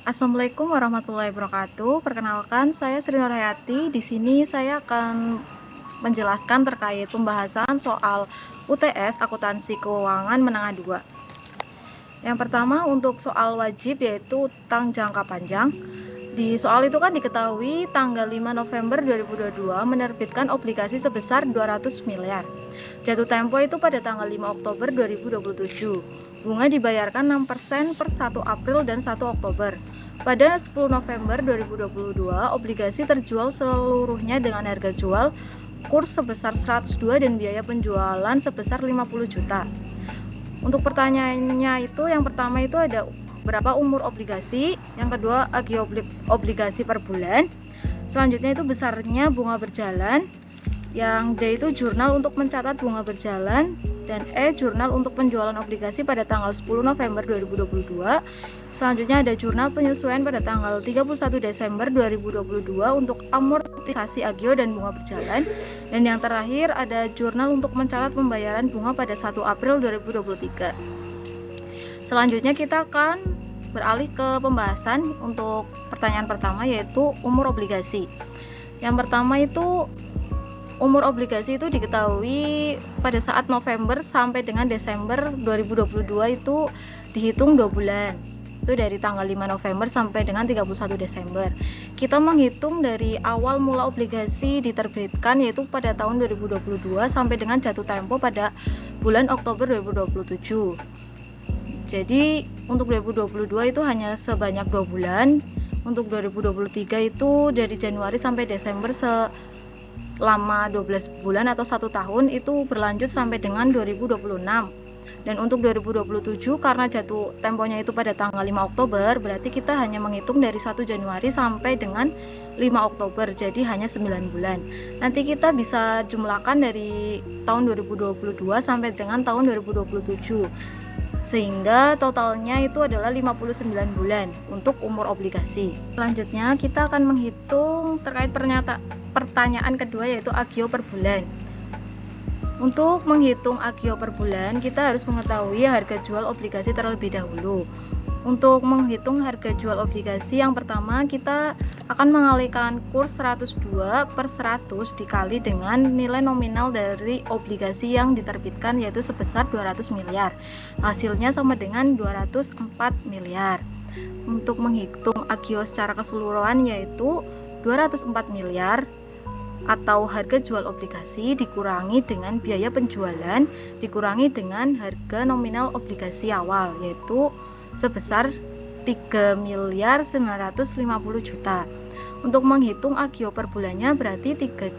Assalamualaikum warahmatullahi wabarakatuh. Perkenalkan, saya Sri Nurhayati. Di sini saya akan menjelaskan terkait pembahasan soal UTS Akuntansi Keuangan Menengah 2. Yang pertama untuk soal wajib yaitu utang jangka panjang. Di soal itu kan diketahui tanggal 5 November 2022 menerbitkan obligasi sebesar 200 miliar. Jatuh tempo itu pada tanggal 5 Oktober 2027. Bunga dibayarkan 6% per 1 April dan 1 Oktober. Pada 10 November 2022, obligasi terjual seluruhnya dengan harga jual kurs sebesar 102 dan biaya penjualan sebesar 50 juta. Untuk pertanyaannya itu, yang pertama itu ada berapa umur obligasi, yang kedua agio obligasi per bulan, selanjutnya itu besarnya bunga berjalan, yang D itu jurnal untuk mencatat bunga berjalan, dan E jurnal untuk penjualan obligasi pada tanggal 10 November 2022. Selanjutnya ada jurnal penyesuaian pada tanggal 31 Desember 2022 untuk amortisasi agio dan bunga berjalan. Dan yang terakhir ada jurnal untuk mencatat pembayaran bunga pada 1 April 2023. Selanjutnya kita akan beralih ke pembahasan untuk pertanyaan pertama, yaitu umur obligasi. Yang pertama itu umur obligasi itu diketahui pada saat November sampai dengan Desember 2022 itu dihitung 2 bulan. Itu dari tanggal 5 November sampai dengan 31 Desember. Kita menghitung dari awal mula obligasi diterbitkan yaitu pada tahun 2022 sampai dengan jatuh tempo pada bulan Oktober 2027. Jadi untuk 2022 itu hanya sebanyak 2 bulan. Untuk 2023 itu dari Januari sampai Desember selama 12 bulan atau 1 tahun, itu berlanjut sampai dengan 2026. Dan untuk 2027 karena jatuh temponya itu pada tanggal 5 Oktober, berarti kita hanya menghitung dari 1 Januari sampai dengan 5 Oktober, jadi hanya 9 bulan. Nanti kita bisa jumlahkan dari tahun 2022 sampai dengan tahun 2027, sehingga totalnya itu adalah 59 bulan untuk umur obligasi. Selanjutnya kita akan menghitung terkait pertanyaan kedua, yaitu agio per bulan. Untuk menghitung agio per bulan, kita harus mengetahui harga jual obligasi terlebih dahulu. Untuk menghitung harga jual obligasi, yang pertama kita akan mengalihkan kurs 102 per 100 dikali dengan nilai nominal dari obligasi yang diterbitkan, yaitu sebesar 200 miliar. Hasilnya sama dengan 204 miliar. Untuk menghitung agio secara keseluruhan, yaitu 204 miliar atau harga jual obligasi dikurangi dengan biaya penjualan dikurangi dengan harga nominal obligasi awal, yaitu sebesar 3 miliar 950 juta. Untuk menghitung agio per bulannya berarti 3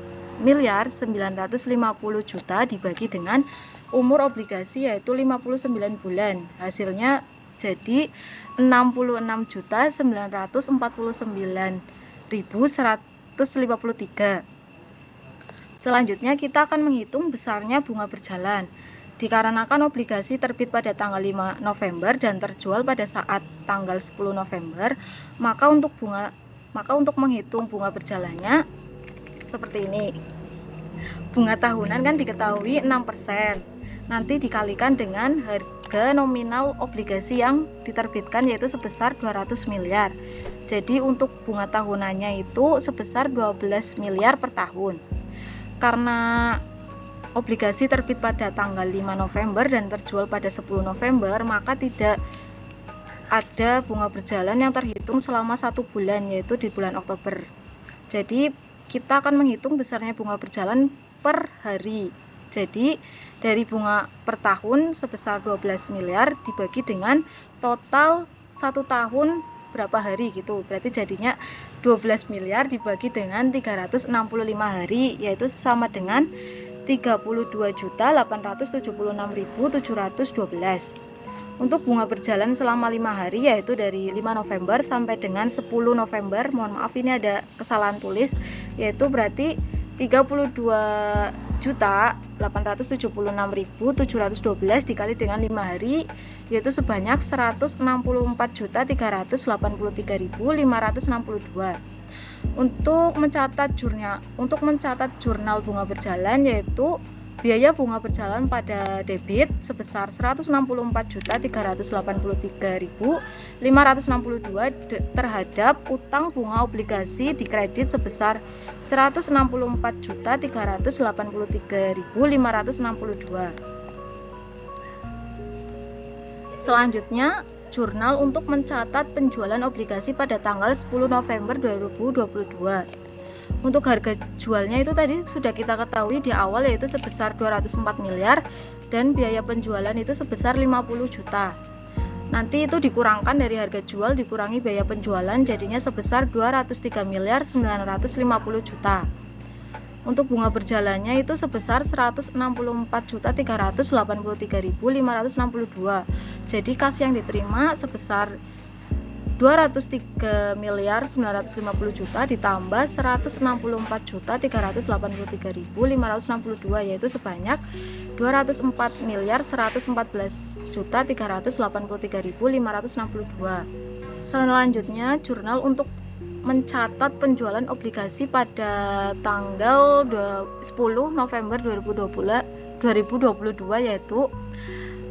miliar 950 juta dibagi dengan umur obligasi yaitu 59 bulan. Hasilnya jadi 66.949.153. Selanjutnya kita akan menghitung besarnya bunga berjalan. Dikarenakan obligasi terbit pada tanggal 5 November dan terjual pada saat tanggal 10 November, maka untuk menghitung bunga berjalannya seperti ini. Bunga tahunan kan diketahui 6%. Nanti dikalikan dengan harga nominal obligasi yang diterbitkan yaitu sebesar 200 miliar. Jadi untuk bunga tahunannya itu sebesar 12 miliar per tahun. Karena obligasi terbit pada tanggal 5 November dan terjual pada 10 November, maka tidak ada bunga berjalan yang terhitung selama 1 bulan, yaitu di bulan Oktober. Jadi kita akan menghitung besarnya bunga berjalan per hari. Jadi dari bunga per tahun sebesar 12 miliar dibagi dengan total 1 tahun berapa hari gitu, berarti jadinya 12 miliar dibagi dengan 365 hari, yaitu sama dengan 32.876.712. Untuk bunga berjalan selama 5 hari, yaitu dari 5 November sampai dengan 10 November, mohon maaf ini ada kesalahan tulis, yaitu berarti 32.876.712 dikali dengan 5 hari, yaitu sebanyak 164.383.562. Untuk mencatat jurnal bunga berjalan, yaitu Biaya bunga berjalan pada debit sebesar 164.383.562 terhadap utang bunga obligasi di kredit sebesar 164.383.562. Selanjutnya, jurnal untuk mencatat penjualan obligasi pada tanggal 10 November 2022. Untuk harga jualnya itu tadi sudah kita ketahui di awal, yaitu sebesar 204 miliar dan biaya penjualan itu sebesar 50 juta. Nanti itu dikurangkan dari harga jual dikurangi biaya penjualan, jadinya sebesar 203 miliar 950 juta. Untuk bunga berjalannya itu sebesar 164.383.562. Jadi kas yang diterima sebesar 203 miliar 950 juta ditambah 164.383.562, yaitu sebanyak 204 miliar 114.383.562. Selanjutnya, jurnal untuk mencatat penjualan obligasi pada tanggal 10 November 2022, yaitu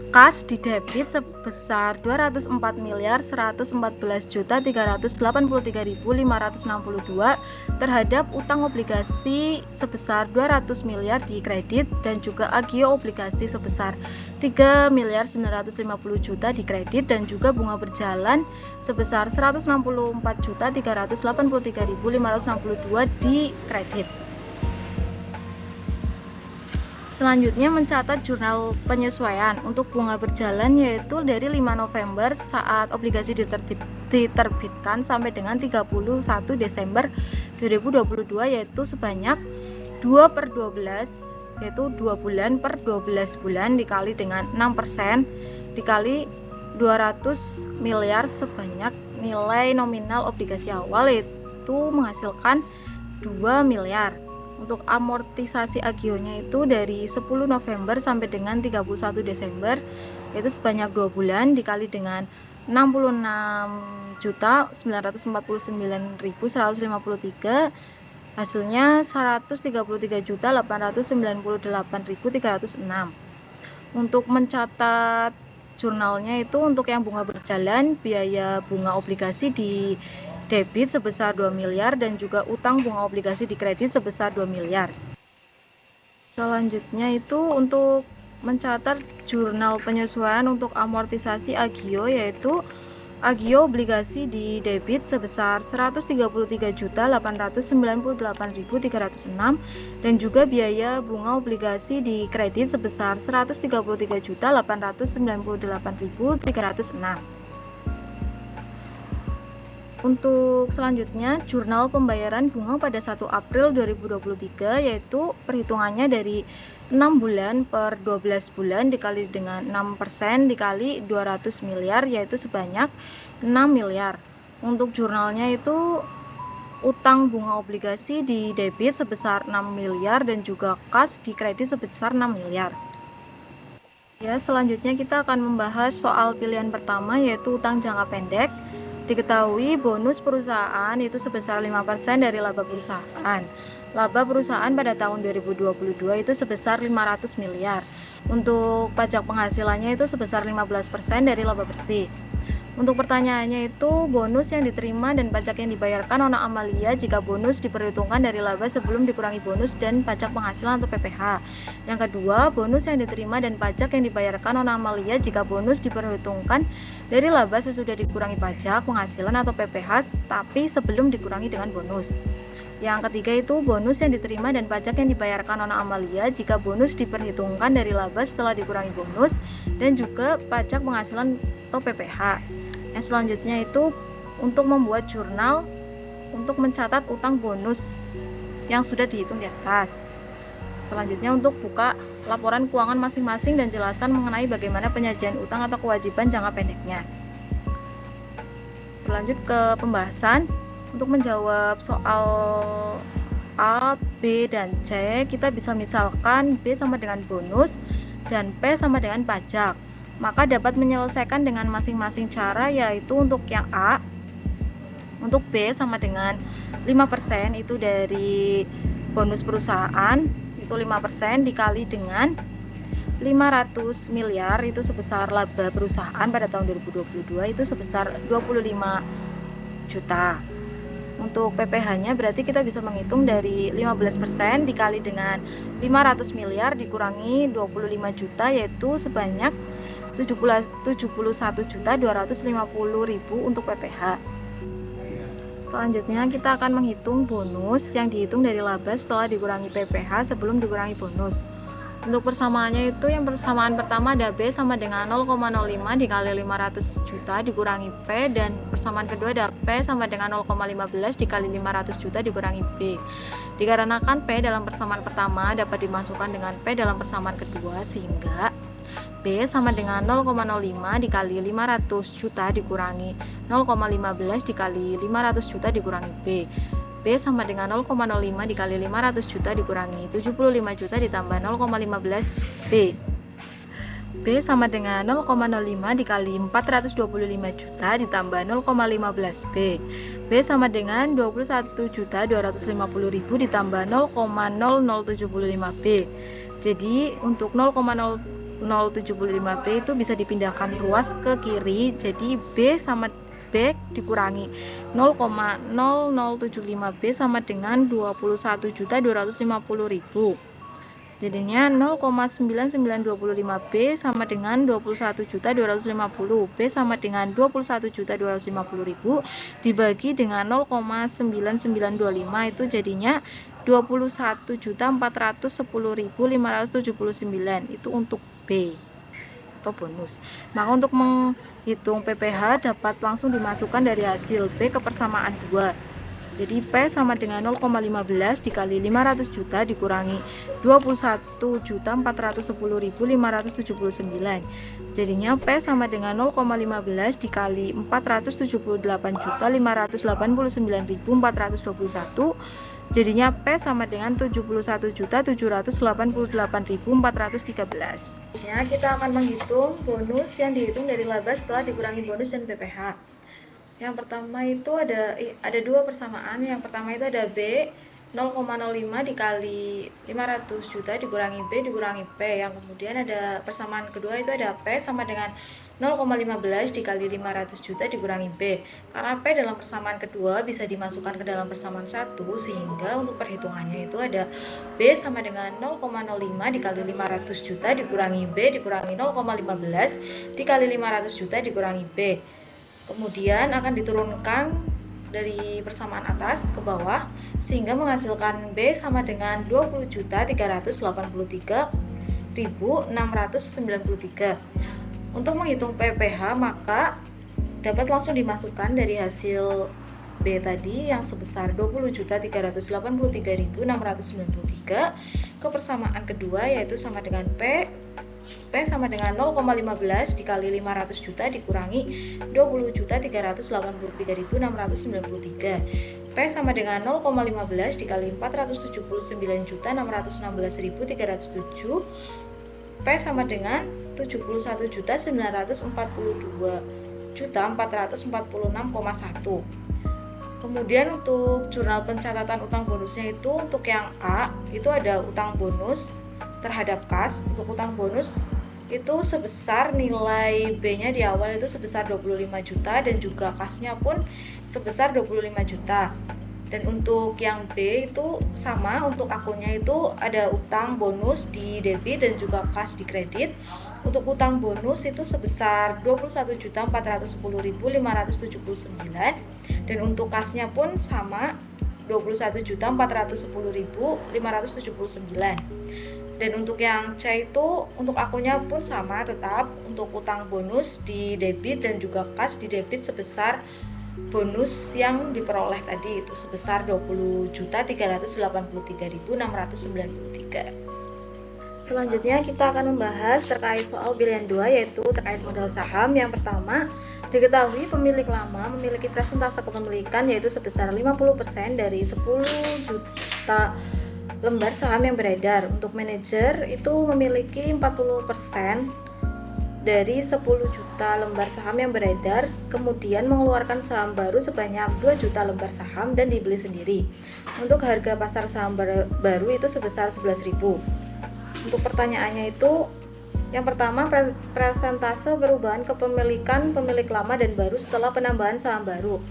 kas di debit sebesar 204 miliar 114.383.562 terhadap utang obligasi sebesar 200 miliar di kredit dan juga agio obligasi sebesar 3 miliar 950 juta di kredit dan juga bunga berjalan sebesar 164.383.562 di kredit. Selanjutnya, mencatat jurnal penyesuaian untuk bunga berjalan, yaitu dari 5 November saat obligasi diterbitkan sampai dengan 31 Desember 2022, yaitu sebanyak 2/12, yaitu 2 bulan per 12 bulan dikali dengan 6% dikali 200 miliar sebanyak nilai nominal obligasi awal, yaitu menghasilkan 2 miliar. Untuk amortisasi agionya itu dari 10 November sampai dengan 31 Desember, yaitu sebanyak 2 bulan dikali dengan 66.949.153, hasilnya 133.898.306. Untuk mencatat jurnalnya itu untuk yang bunga berjalan, biaya bunga obligasi di debit sebesar 2 miliar dan juga utang bunga obligasi di kredit sebesar 2 miliar. Selanjutnya itu untuk mencatat jurnal penyesuaian untuk amortisasi agio, yaitu agio obligasi di debit sebesar 133.898.306 dan juga biaya bunga obligasi di kredit sebesar 133.898.306. Untuk selanjutnya, jurnal pembayaran bunga pada 1 April 2023, yaitu perhitungannya dari 6 bulan per 12 bulan dikali dengan 6% dikali 200 miliar, yaitu sebanyak 6 miliar. Untuk jurnalnya itu utang bunga obligasi di debit sebesar 6 miliar dan juga kas di kredit sebesar 6 miliar. Ya, selanjutnya kita akan membahas soal pilihan pertama, yaitu utang jangka pendek. Diketahui bonus perusahaan itu sebesar 5% dari laba perusahaan. Laba perusahaan pada tahun 2022 itu sebesar 500 miliar. Untuk pajak penghasilannya itu sebesar 15% dari laba bersih. Untuk pertanyaannya itu, bonus yang diterima dan pajak yang dibayarkan Nona Amalia jika bonus diperhitungkan dari laba sebelum dikurangi bonus dan pajak penghasilan atau PPh. Yang kedua, bonus yang diterima dan pajak yang dibayarkan Nona Amalia jika bonus diperhitungkan dari laba sesudah dikurangi pajak penghasilan atau PPh tapi sebelum dikurangi dengan bonus. Yang ketiga itu, bonus yang diterima dan pajak yang dibayarkan Nona Amalia jika bonus diperhitungkan dari laba setelah dikurangi bonus dan juga pajak penghasilan atau PPh. Yang selanjutnya itu untuk membuat jurnal untuk mencatat utang bonus yang sudah dihitung di atas. Selanjutnya untuk buka laporan keuangan masing-masing dan jelaskan mengenai bagaimana penyajian utang atau kewajiban jangka pendeknya. Berlanjut ke pembahasan. Untuk menjawab soal A, B, dan C, kita bisa misalkan B sama dengan bonus dan P sama dengan pajak. Maka dapat menyelesaikan dengan masing-masing cara, yaitu untuk yang A, untuk B sama dengan 5% itu dari bonus perusahaan, itu 5% dikali dengan 500 miliar itu sebesar laba perusahaan pada tahun 2022 itu sebesar 25 juta. Untuk PPh-nya berarti kita bisa menghitung dari 15% dikali dengan 500 miliar dikurangi 25 juta yaitu sebanyak 71.250.000 untuk PPh. Selanjutnya kita akan menghitung bonus yang dihitung dari laba setelah dikurangi PPh sebelum dikurangi bonus. Untuk persamaannya itu yang persamaan pertama ada B sama dengan 0,05 dikali 500 juta dikurangi P, dan persamaan kedua ada P sama dengan 0,15 dikali 500 juta dikurangi B. Dikarenakan P dalam persamaan pertama dapat dimasukkan dengan P dalam persamaan kedua sehingga B sama dengan 0,05 dikali 500 juta dikurangi 0,15 dikali 500 juta dikurangi B. B sama dengan 0,05 dikali 500 juta dikurangi 75 juta ditambah 0,15 B. B sama dengan 0,05 dikali 425 juta ditambah 0,15 B. B sama dengan 21.250.000 ditambah 0,0075 B. Jadi untuk 0,0075 B itu bisa dipindahkan ruas ke kiri. Jadi B sama B dikurangi 0,0075 B sama dengan 21.250.000. Jadinya 0,9925 B sama dengan 21.250. B sama dengan 21.250.000 dibagi dengan 0,9925 itu jadinya 21.410.579. Itu untuk B atau bonus. Maka untuk menghitung PPh dapat langsung dimasukkan dari hasil B ke persamaan 2. Jadi P sama dengan 0,15 dikali 500 juta dikurangi 21.410.579. Jadinya P sama dengan 0,15 dikali 478.589.421. Jadinya P sama dengan 71.788.413. Ya, kita akan menghitung bonus yang dihitung dari laba setelah dikurangi bonus dan PPh. Yang pertama itu ada dua persamaan. Yang pertama itu ada B 0,05 dikali 500 juta dikurangi B dikurangi P. Yang kemudian ada persamaan kedua itu ada P sama dengan 0,15 dikali 500 juta dikurangi B. Karena P dalam persamaan kedua bisa dimasukkan ke dalam persamaan 1, sehingga untuk perhitungannya itu ada B sama dengan 0,05 dikali 500 juta dikurangi B dikurangi 0,15 dikali 500 juta dikurangi B. Kemudian akan diturunkan dari persamaan atas ke bawah sehingga menghasilkan B sama dengan 20.333.693. Untuk menghitung PPh maka dapat langsung dimasukkan dari hasil B tadi yang sebesar 20.383.693 ke persamaan kedua yaitu sama dengan P sama dengan 0,15 dikali 500 juta dikurangi 20.383.693. P sama dengan 0,15 dikali 479.616.307. P sama dengan 71.942.446,1. Kemudian untuk jurnal pencatatan utang bonusnya itu untuk yang A itu ada utang bonus terhadap kas. Untuk utang bonus itu sebesar nilai B-nya di awal itu sebesar 25 juta dan juga kasnya pun sebesar 25 juta. Dan untuk yang B itu sama, untuk akunnya itu ada utang bonus di debit dan juga kas di kredit. Untuk utang bonus itu sebesar 21.410.579 dan untuk kasnya pun sama 21.410.579. Dan untuk yang C itu untuk akunnya pun sama tetap, untuk utang bonus di debit dan juga kas di debit sebesar bonus yang diperoleh tadi itu sebesar 20.383.693. Selanjutnya kita akan membahas terkait soal pilihan 2 yaitu terkait modal saham. Yang pertama, diketahui pemilik lama memiliki presentase kepemilikan yaitu sebesar 50% dari 10 juta lembar saham yang beredar. Untuk manajer itu memiliki 40% dari 10 juta lembar saham yang beredar, kemudian mengeluarkan saham baru sebanyak 2 juta lembar saham dan dibeli sendiri. Untuk harga pasar saham baru itu sebesar 11.000. Untuk pertanyaannya itu, yang pertama, persentase perubahan kepemilikan pemilik lama dan baru setelah penambahan saham baru.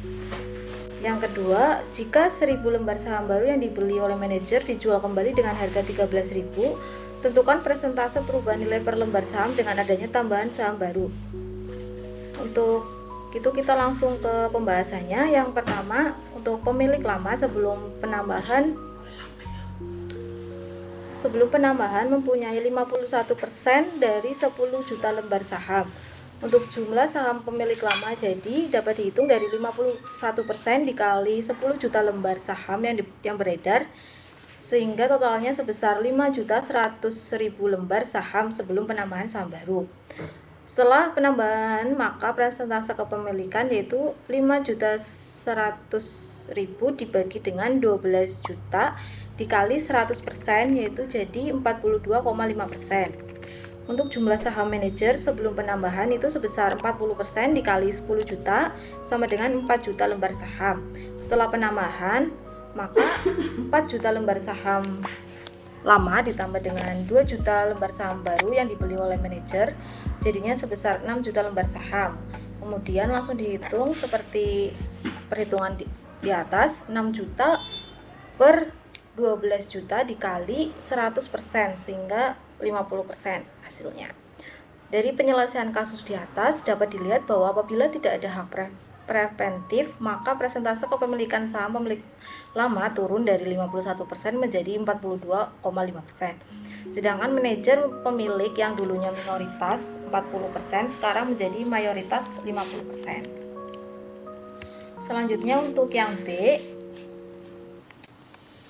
Yang kedua, jika 1000 lembar saham baru yang dibeli oleh manajer dijual kembali dengan harga 13.000, tentukan persentase perubahan nilai per lembar saham dengan adanya tambahan saham baru. Untuk itu kita langsung ke pembahasannya. Yang pertama, untuk pemilik lama sebelum penambahan mempunyai 51% dari 10 juta lembar saham. Untuk jumlah saham pemilik lama jadi dapat dihitung dari 51% dikali 10 juta lembar saham yang beredar, sehingga totalnya sebesar 5.100.000 lembar saham sebelum penambahan saham baru. Setelah penambahan, maka persentase kepemilikan yaitu 5.100.000 dibagi dengan 12 juta dikali 100%, yaitu jadi 42,5%. Untuk jumlah saham manajer sebelum penambahan itu sebesar 40% dikali 10 juta sama dengan 4 juta lembar saham. Setelah penambahan, maka 4 juta lembar saham lama ditambah dengan 2 juta lembar saham baru yang dibeli oleh manajer, jadinya sebesar 6 juta lembar saham. Kemudian langsung dihitung seperti perhitungan di atas, 6 juta per 12 juta dikali 100%, sehingga 50% hasilnya. Dari penyelesaian kasus di atas dapat dilihat bahwa apabila tidak ada hak preventif, maka persentase kepemilikan saham pemilik lama turun dari 51% menjadi 42,5%. Sedangkan manajer pemilik yang dulunya minoritas 40% sekarang menjadi mayoritas 50%. Selanjutnya untuk yang B,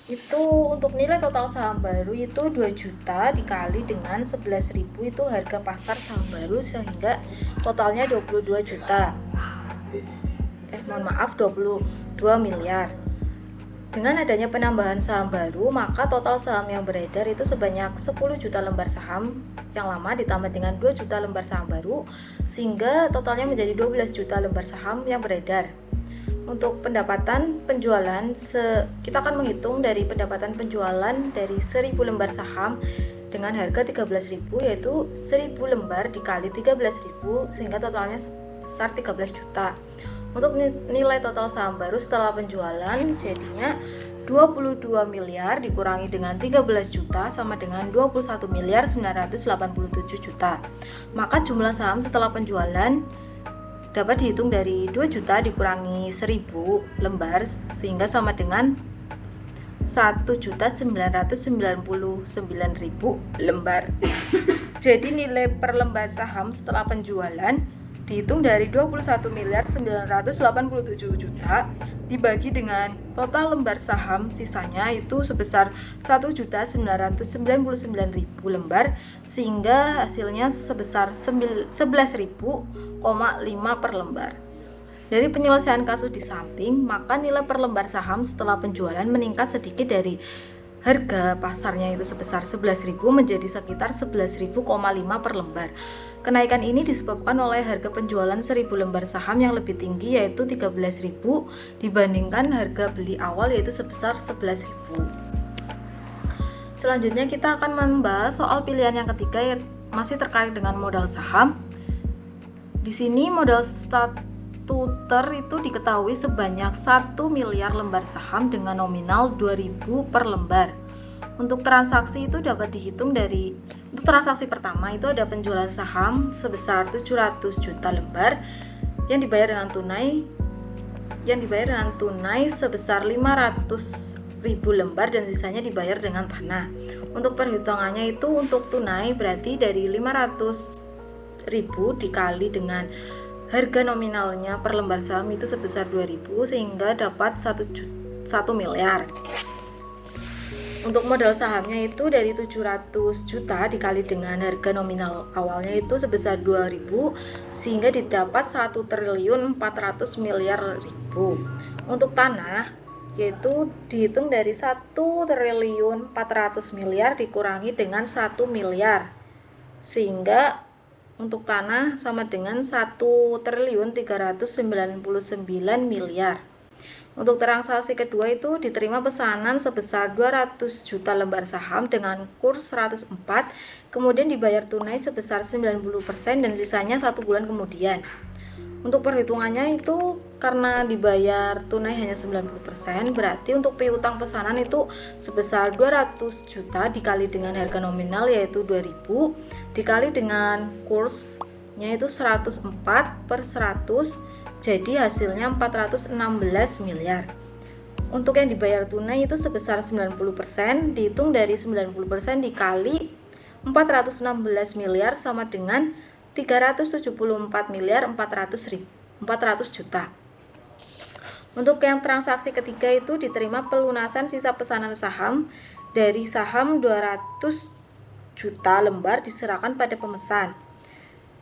itu untuk nilai total saham baru itu 2 juta dikali dengan 11.000 itu harga pasar saham baru, sehingga totalnya 22 juta. 22 miliar. Dengan adanya penambahan saham baru, maka total saham yang beredar itu sebanyak 10 juta lembar saham yang lama ditambah dengan 2 juta lembar saham baru, sehingga totalnya menjadi 12 juta lembar saham yang beredar. Untuk pendapatan penjualan, kita akan menghitung dari pendapatan penjualan dari 1000 lembar saham dengan harga 13.000, yaitu 1000 lembar dikali 13.000, sehingga totalnya sebesar 13 juta. Untuk nilai total saham baru setelah penjualan jadinya 22 miliar dikurangi dengan 13 juta sama dengan 21.987 juta. Maka jumlah saham setelah penjualan dapat dihitung dari 2 juta dikurangi 1000 lembar, sehingga sama dengan 1.999.000 lembar. Jadi nilai per lembar saham setelah penjualan dihitung dari 21.987 juta dibagi dengan total lembar saham sisanya itu sebesar 1.999.000 lembar, sehingga hasilnya sebesar 11.000,5 per lembar. Dari penyelesaian kasus di samping, maka nilai per lembar saham setelah penjualan meningkat sedikit dari harga pasarnya itu sebesar 11.000 menjadi sekitar 11.000,5 per lembar. Kenaikan ini disebabkan oleh harga penjualan 1000 lembar saham yang lebih tinggi, yaitu 13.000 dibandingkan harga beli awal yaitu sebesar 11.000. Selanjutnya kita akan membahas soal pilihan yang ketiga, yang masih terkait dengan modal saham. Di sini modal statuter itu diketahui sebanyak 1 miliar lembar saham dengan nominal 2.000 per lembar. Untuk transaksi itu dapat dihitung dari, untuk transaksi pertama itu ada penjualan saham sebesar 700 juta lembar yang dibayar dengan tunai sebesar 500.000 lembar dan sisanya dibayar dengan tanah. Untuk perhitungannya itu untuk tunai berarti dari 500.000 dikali dengan harga nominalnya per lembar saham itu sebesar 2.000, sehingga dapat 1 miliar. Untuk modal sahamnya itu dari 700 juta dikali dengan harga nominal awalnya itu sebesar 2.000, sehingga didapat 1.400.000.000. Untuk tanah yaitu dihitung dari 1.400.000.000 dikurangi dengan 1 miliar, sehingga untuk tanah sama dengan 1.399 miliar. Untuk transaksi kedua itu diterima pesanan sebesar 200 juta lembar saham dengan kurs 104, kemudian dibayar tunai sebesar 90% dan sisanya 1 bulan kemudian. Untuk perhitungannya itu karena dibayar tunai hanya 90%, berarti untuk piutang pesanan itu sebesar 200 juta dikali dengan harga nominal yaitu 2.000 dikali dengan kursnya itu 104 per 100, jadi hasilnya 416 miliar. Untuk yang dibayar tunai itu sebesar 90%, dihitung dari 90% dikali 416 miliar sama dengan 374 miliar 400 juta. Untuk yang transaksi ketiga itu diterima pelunasan sisa pesanan saham dari saham 200 juta lembar diserahkan pada pemesan.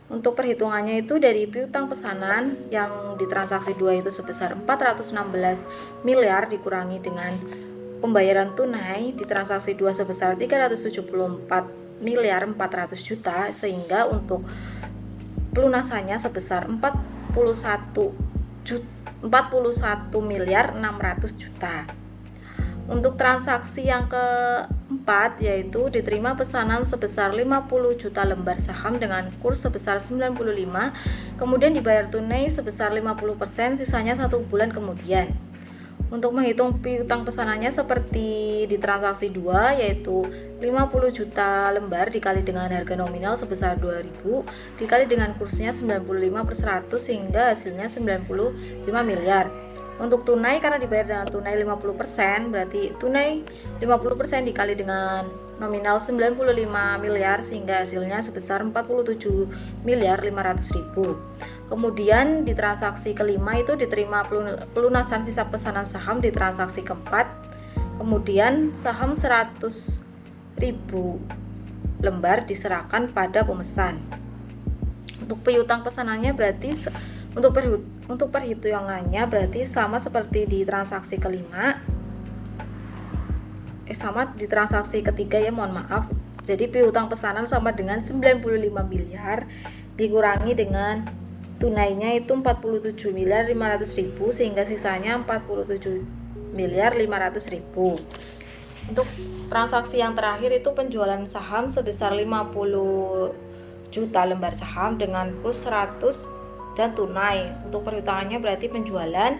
Untuk perhitungannya itu dari piutang pesanan yang di transaksi 2 itu sebesar 416 miliar dikurangi dengan pembayaran tunai di transaksi 2 sebesar 374 miliar 400 juta, sehingga untuk pelunasannya sebesar 41 miliar 600 juta. Untuk transaksi yang keempat yaitu diterima pesanan sebesar 50 juta lembar saham dengan kurs sebesar 95, kemudian dibayar tunai sebesar 50%, sisanya 1 bulan kemudian. Untuk menghitung piutang pesanannya seperti di transaksi 2 yaitu 50 juta lembar dikali dengan harga nominal sebesar 2.000 dikali dengan kursnya 95 per 100 sehingga hasilnya 95 miliar. Untuk tunai karena dibayar dengan tunai 50%, berarti tunai 50% dikali dengan nominal 95 miliar sehingga hasilnya sebesar 47 miliar 500 ribu. Kemudian di transaksi kelima itu diterima pelunasan sisa pesanan saham di transaksi keempat. Kemudian saham 100.000 lembar diserahkan pada pemesan. Untuk piutang pesanannya berarti untuk perhitungannya berarti sama seperti di transaksi kelima. Sama di transaksi ketiga ya, mohon maaf. Jadi piutang pesanan sama dengan 95 miliar dikurangi dengan tunainya itu 47 miliar 500 ribu sehingga sisanya 47 miliar 500 ribu. Untuk transaksi yang terakhir itu penjualan saham sebesar 50 juta lembar saham dengan kurs 100 dan tunai. Untuk perhitungannya berarti penjualan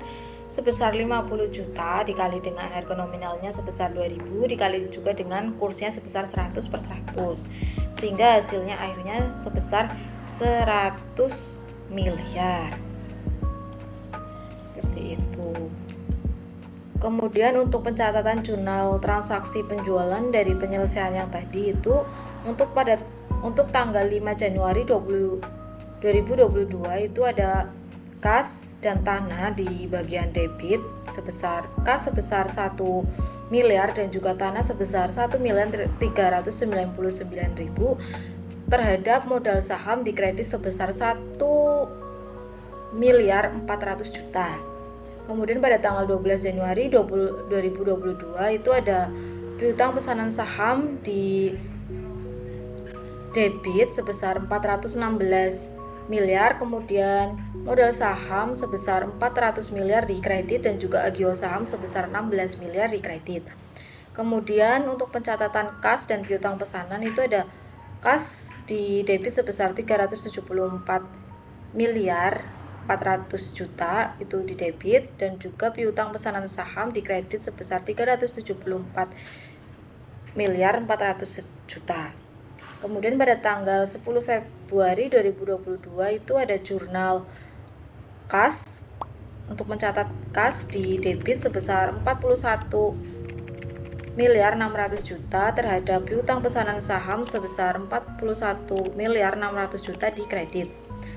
sebesar 50 juta dikali dengan harga nominalnya sebesar 2.000 dikali juga dengan kursnya sebesar 100 per 100 sehingga hasilnya akhirnya sebesar 100 miliar. Seperti itu. Kemudian untuk pencatatan jurnal transaksi penjualan dari penyelesaian yang tadi itu untuk tanggal 5 Januari 2022 itu ada kas dan tanah di bagian debit sebesar kas sebesar 1 miliar dan juga tanah sebesar 1.399.000 terhadap modal saham di kredit sebesar 1 miliar 400 juta. Kemudian pada tanggal 12 Januari 2022 itu ada piutang pesanan saham di debit sebesar 416 miliar, kemudian modal saham sebesar 400 miliar di kredit dan juga agio saham sebesar 16 miliar di kredit. Kemudian untuk pencatatan kas dan piutang pesanan itu ada kas di debit sebesar 374 miliar 400 juta itu di debit dan juga piutang pesanan saham di kredit sebesar 374 miliar 400 juta. Kemudian pada tanggal 10 Februari 2022 itu ada jurnal kas untuk mencatat kas di debit sebesar 41 miliar 600 juta terhadap piutang pesanan saham sebesar 41 miliar 600 juta di kredit.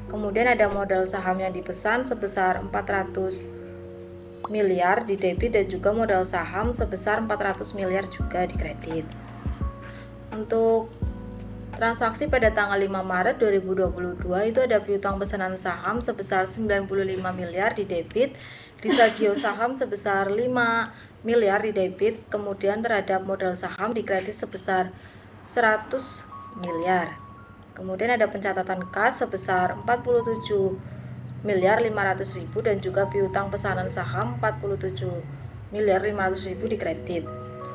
Kemudian ada modal saham yang dipesan sebesar 400 miliar di debit dan juga modal saham sebesar 400 miliar juga di kredit. Untuk transaksi pada tanggal 5 Maret 2022 itu ada piutang pesanan saham sebesar 95 miliar di debit, disagio saham sebesar 5 miliar di debit, kemudian terhadap modal saham di kredit sebesar 100 miliar. Kemudian ada pencatatan kas sebesar 47.500.000 dan juga piutang pesanan saham 47.500.000 dikredit.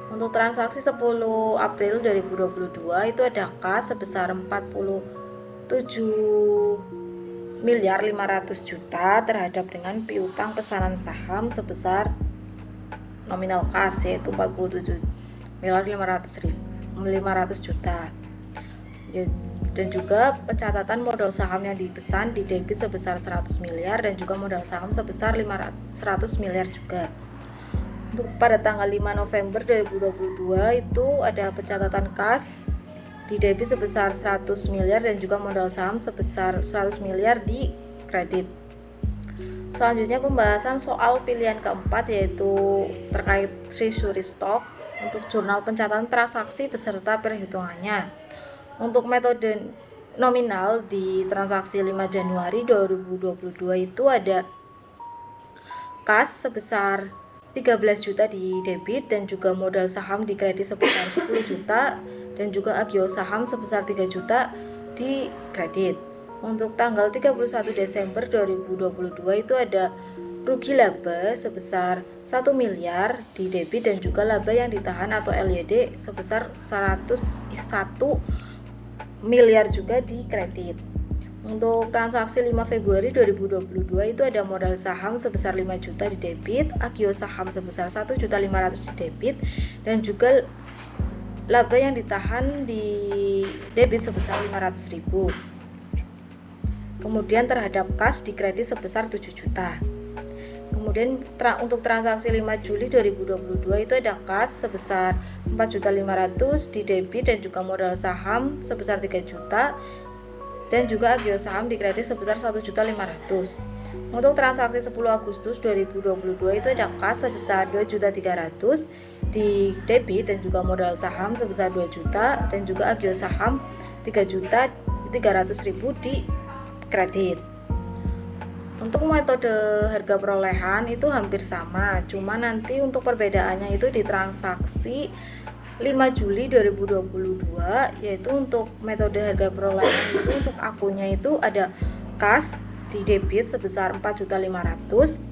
Untuk transaksi 10 April 2022 itu ada kas sebesar 47.500.000 terhadap dengan piutang pesanan saham sebesar nominal kas yaitu 47.500.000 dan juga pencatatan modal saham yang dipesan di debit sebesar 100 miliar dan juga modal saham sebesar 100 miliar juga. Untuk pada tanggal 5 November 2022 itu ada pencatatan kas di debit sebesar 100 miliar dan juga modal saham sebesar 100 miliar di kredit. Selanjutnya pembahasan soal pilihan keempat yaitu terkait treasury stock untuk jurnal pencatatan transaksi beserta perhitungannya. Untuk metode nominal di transaksi 5 Januari 2022 itu ada kas sebesar 13 juta di debit dan juga modal saham di kredit sebesar 10 juta dan juga agio saham sebesar 3 juta di kredit. Untuk tanggal 31 Desember 2022 itu ada rugi laba sebesar 1 miliar di debit dan juga laba yang ditahan atau LYD sebesar 101 miliar juga di kredit. Untuk transaksi 5 Februari 2022 itu ada modal saham sebesar 5 juta di debit, agio saham sebesar 1.500.000 di debit dan juga laba yang ditahan di debit sebesar 500.000. Kemudian terhadap kas di kredit sebesar 7 juta. Kemudian untuk transaksi 5 Juli 2022 itu ada kas sebesar 4.500.000 di debit dan juga modal saham sebesar 3 juta dan juga agio saham di kredit sebesar 1.500.000. Untuk transaksi 10 Agustus 2022 itu ada kas sebesar 2.300.000 di debit dan juga modal saham sebesar 2 juta dan juga agio saham 3.300.000 di kredit. Untuk metode harga perolehan itu hampir sama, cuma nanti untuk perbedaannya itu di transaksi 5 Juli 2022 yaitu untuk metode harga perolehan itu untuk akunnya itu ada kas di debit sebesar 4.500.000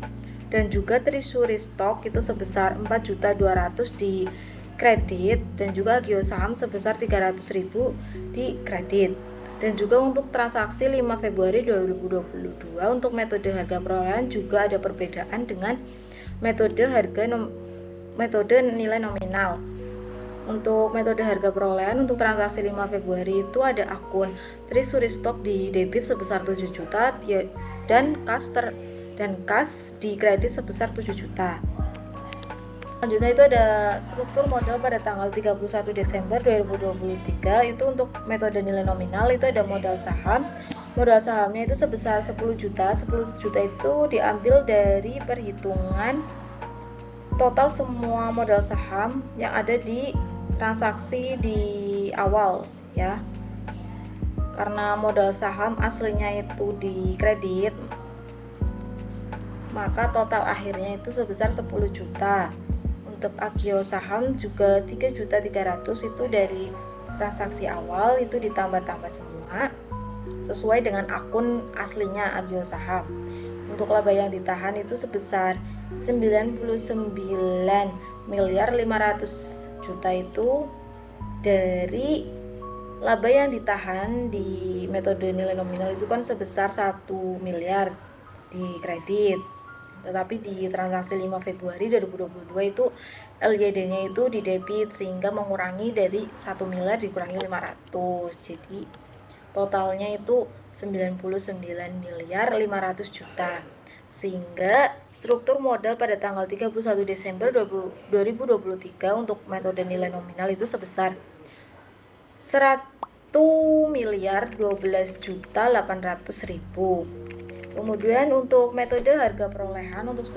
dan juga treasury stock itu sebesar 4.200.000 di kredit dan juga agio saham sebesar 300.000 di kredit. Dan juga untuk transaksi 5 Februari 2022 untuk metode harga perolehan juga ada perbedaan dengan metode nilai nominal. Untuk metode harga perolehan untuk transaksi 5 Februari itu ada akun treasury stock di debit sebesar 7 juta dan kas di kredit sebesar 7 juta. Selanjutnya itu ada struktur modal pada tanggal 31 Desember 2023 itu untuk metode nilai nominal itu ada modal saham. Modal sahamnya itu sebesar 10 juta. 10 juta itu diambil dari perhitungan total semua modal saham yang ada di transaksi di awal ya. Karena modal saham aslinya itu di kredit, maka total akhirnya itu sebesar 10 juta. Untuk agio saham juga 3.300.000 itu dari transaksi awal itu ditambah-tambah semua sesuai dengan akun aslinya agio saham. Untuk laba yang ditahan itu sebesar 99.500.000 itu dari laba yang ditahan di metode nilai nominal itu kan sebesar 1 miliar di kredit. Tetapi di transaksi 5 Februari 2022 itu LYD-nya itu di debit sehingga mengurangi dari 1 miliar dikurangi 500. Jadi totalnya itu 99.500.000. Sehingga struktur modal pada tanggal 31 Desember 2023 untuk metode nilai nominal itu sebesar 1.012.800.000. Kemudian untuk metode harga perolehan untuk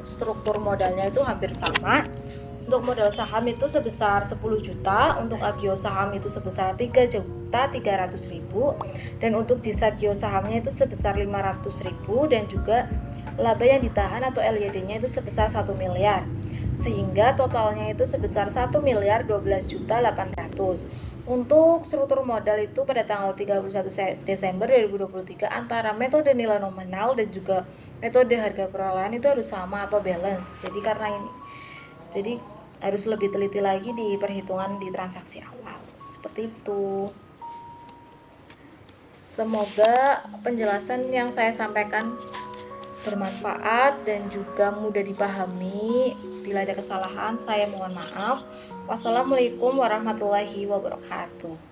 struktur modalnya itu hampir sama. Untuk modal saham itu sebesar 10 juta, untuk agio saham itu sebesar 3.300.000 dan untuk disagio sahamnya itu sebesar 500.000 dan juga laba yang ditahan atau LYD-nya itu sebesar 1 miliar. Sehingga totalnya itu sebesar 1.012.800.000. Untuk struktur modal itu pada tanggal 31 Desember 2023 antara metode nilai nominal dan juga metode harga perolahan itu harus sama atau balance. Jadi harus lebih teliti lagi di perhitungan di transaksi awal. Seperti itu. Semoga penjelasan yang saya sampaikan bermanfaat dan juga mudah dipahami. Bila ada kesalahan, saya mohon maaf. Wassalamualaikum warahmatullahi wabarakatuh.